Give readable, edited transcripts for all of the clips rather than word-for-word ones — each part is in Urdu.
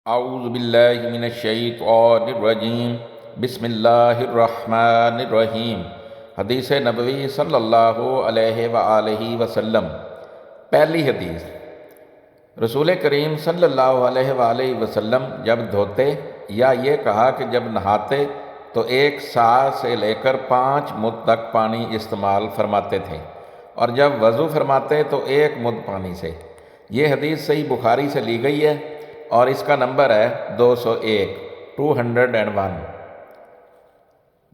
اعوذ باللہ من الشیطان الرجیم بسم اللہ الرحمن الرحیم۔ حدیث نبوی صلی اللہ علیہ وآلہ وسلم۔ پہلی حدیث، رسول کریم صلی اللہ علیہ وآلہ وسلم جب دھوتے یا یہ کہا کہ جب نہاتے تو 1 سا سے لے کر 5 مد تک پانی استعمال فرماتے تھے، اور جب وضو فرماتے تو 1 مد پانی سے۔ یہ حدیث صحیح بخاری سے لی گئی ہے اور اس کا نمبر ہے 201۔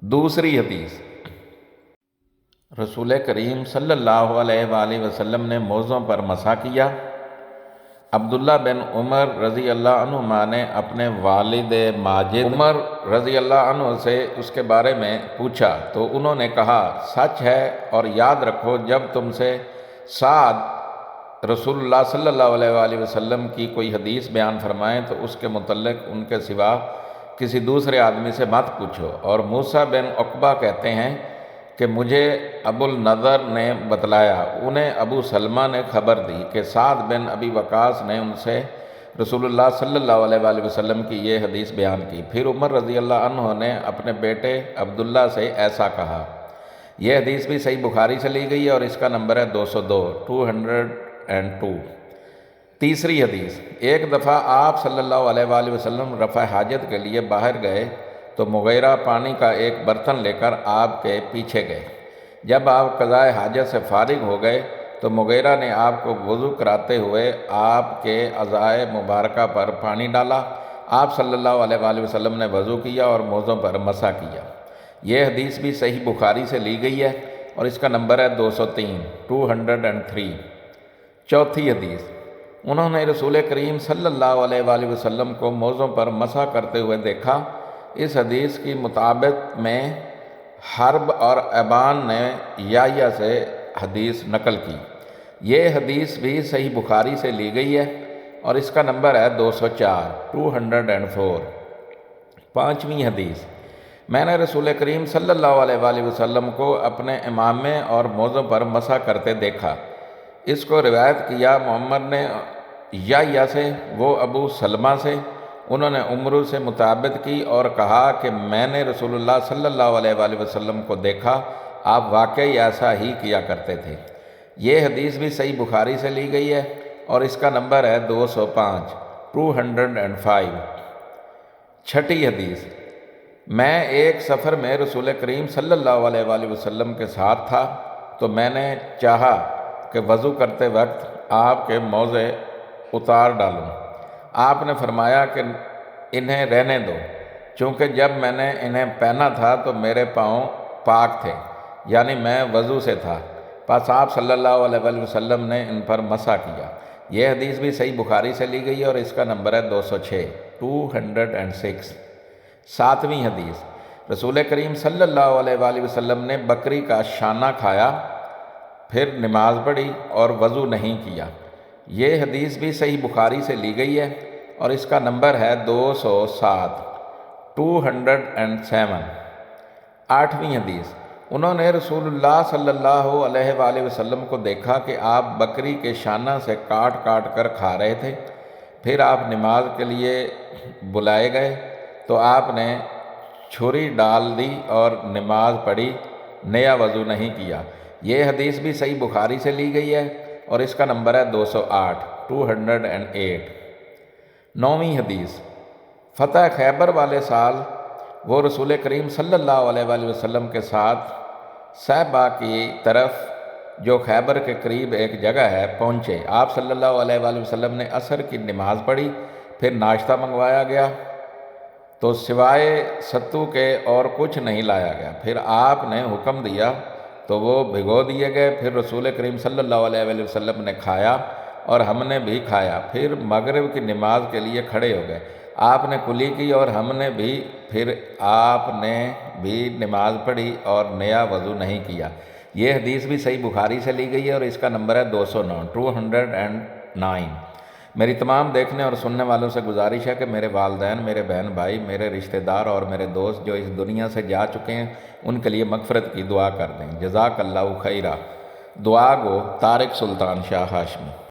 دوسری حدیث، رسول کریم صلی اللہ علیہ وآلہ وسلم نے موزوں پر مسح کیا۔ عبداللہ بن عمر رضی اللہ عنہما نے اپنے والد ماجد عمر رضی اللہ عنہ سے اس کے بارے میں پوچھا تو انہوں نے کہا، سچ ہے، اور یاد رکھو جب تم سے سعد رسول اللہ صلی اللہ علیہ وآلہ وسلم کی کوئی حدیث بیان فرمائیں تو اس کے متعلق ان کے سوا کسی دوسرے آدمی سے مت پوچھو۔ اور موسیٰ بن عقبہ کہتے ہیں کہ مجھے ابو النضر نے بتلایا، انہیں ابو سلمہ نے خبر دی کہ سعد بن ابی وقاص نے ان سے رسول اللہ صلی اللہ علیہ وآلہ وسلم کی یہ حدیث بیان کی۔ پھر عمر رضی اللہ عنہ نے اپنے بیٹے عبداللہ سے ایسا کہا۔ یہ حدیث بھی صحیح بخاری سے لی گئی ہے اور اس کا نمبر ہے 202۔ تیسری حدیث، ایک دفعہ آپ صلی اللہ علیہ وآلہ وسلم رفع حاجت کے لیے باہر گئے تو مغیرہ پانی کا ایک برتن لے کر آپ کے پیچھے گئے۔ جب آپ قضائے حاجت سے فارغ ہو گئے تو مغیرہ نے آپ کو وضو کراتے ہوئے آپ کے اعضائے مبارکہ پر پانی ڈالا۔ آپ صلی اللہ علیہ وآلہ وسلم نے وضو کیا اور موزوں پر مسح کیا۔ یہ حدیث بھی صحیح بخاری سے لی گئی ہے اور اس کا نمبر ہے 203۔ چوتھی حدیث، انہوں نے رسول کریم صلی اللہ علیہ وآلہ وسلم کو موزوں پر مسح کرتے ہوئے دیکھا۔ اس حدیث کی مطابق میں حرب اور ابان نے یحییٰ سے حدیث نقل کی۔ یہ حدیث بھی صحیح بخاری سے لی گئی ہے اور اس کا نمبر ہے 204۔ پانچویں حدیث، میں نے رسول کریم صلی اللہ علیہ وآلہ وسلم کو اپنے امامے اور موزوں پر مسح کرتے دیکھا۔ اس کو روایت کیا محمد نے یحییٰ سے، وہ ابو سلمہ سے، انہوں نے عمرو سے مطابقت کی اور کہا کہ میں نے رسول اللہ صلی اللہ علیہ وآلہ وسلم کو دیکھا، آپ واقعی ایسا ہی کیا کرتے تھے۔ یہ حدیث بھی صحیح بخاری سے لی گئی ہے اور اس کا نمبر ہے 205۔ چھٹی حدیث، میں ایک سفر میں رسول کریم صلی اللہ علیہ وآلہ وسلم کے ساتھ تھا تو میں نے چاہا کہ وضو کرتے وقت آپ کے موزے اتار ڈالوں۔ آپ نے فرمایا کہ انہیں رہنے دو، چونکہ جب میں نے انہیں پہنا تھا تو میرے پاؤں پاک تھے، یعنی میں وضو سے تھا۔ پس آپ صلی اللہ علیہ وآلہ وسلم نے ان پر مسح کیا۔ یہ حدیث بھی صحیح بخاری سے لی گئی ہے اور اس کا نمبر ہے 206۔ ساتویں حدیث، رسول کریم صلی اللہ علیہ وآلہ وسلم نے بکری کا شانہ کھایا، پھر نماز پڑھی اور وضو نہیں کیا۔ یہ حدیث بھی صحیح بخاری سے لی گئی ہے اور اس کا نمبر ہے 207۔ آٹھویں حدیث، انہوں نے رسول اللہ صلی اللہ علیہ وآلہ وسلم کو دیکھا کہ آپ بکری کے شانہ سے کاٹ کاٹ کر کھا رہے تھے۔ پھر آپ نماز کے لیے بلائے گئے تو آپ نے چھری ڈال دی اور نماز پڑھی، نیا وضو نہیں کیا۔ یہ حدیث بھی صحیح بخاری سے لی گئی ہے اور اس کا نمبر ہے 208۔ نویں حدیث، فتح خیبر والے سال وہ رسول کریم صلی اللہ علیہ وآلہ وسلم کے ساتھ صحبہ کی طرف، جو خیبر کے قریب ایک جگہ ہے، پہنچے۔ آپ صلی اللہ علیہ وآلہ وسلم نے عصر کی نماز پڑھی، پھر ناشتہ منگوایا گیا تو سوائے ستو کے اور کچھ نہیں لایا گیا۔ پھر آپ نے حکم دیا تو وہ بھگو دیے گئے۔ پھر رسول کریم صلی اللہ علیہ وآلہ وسلم نے کھایا اور ہم نے بھی کھایا۔ پھر مغرب کی نماز کے لیے کھڑے ہو گئے، آپ نے کلی کی اور ہم نے بھی، پھر آپ نے بھی نماز پڑھی اور نیا وضو نہیں کیا۔ یہ حدیث بھی صحیح بخاری سے لی گئی ہے اور اس کا نمبر ہے 209۔ میری تمام دیکھنے اور سننے والوں سے گزارش ہے کہ میرے والدین، میرے بہن بھائی، میرے رشتہ دار اور میرے دوست جو اس دنیا سے جا چکے ہیں ان کے لیے مغفرت کی دعا کر دیں۔ جزاک اللہ خیرہ۔ دعا گو طارق سلطان شاہ ہاشمی۔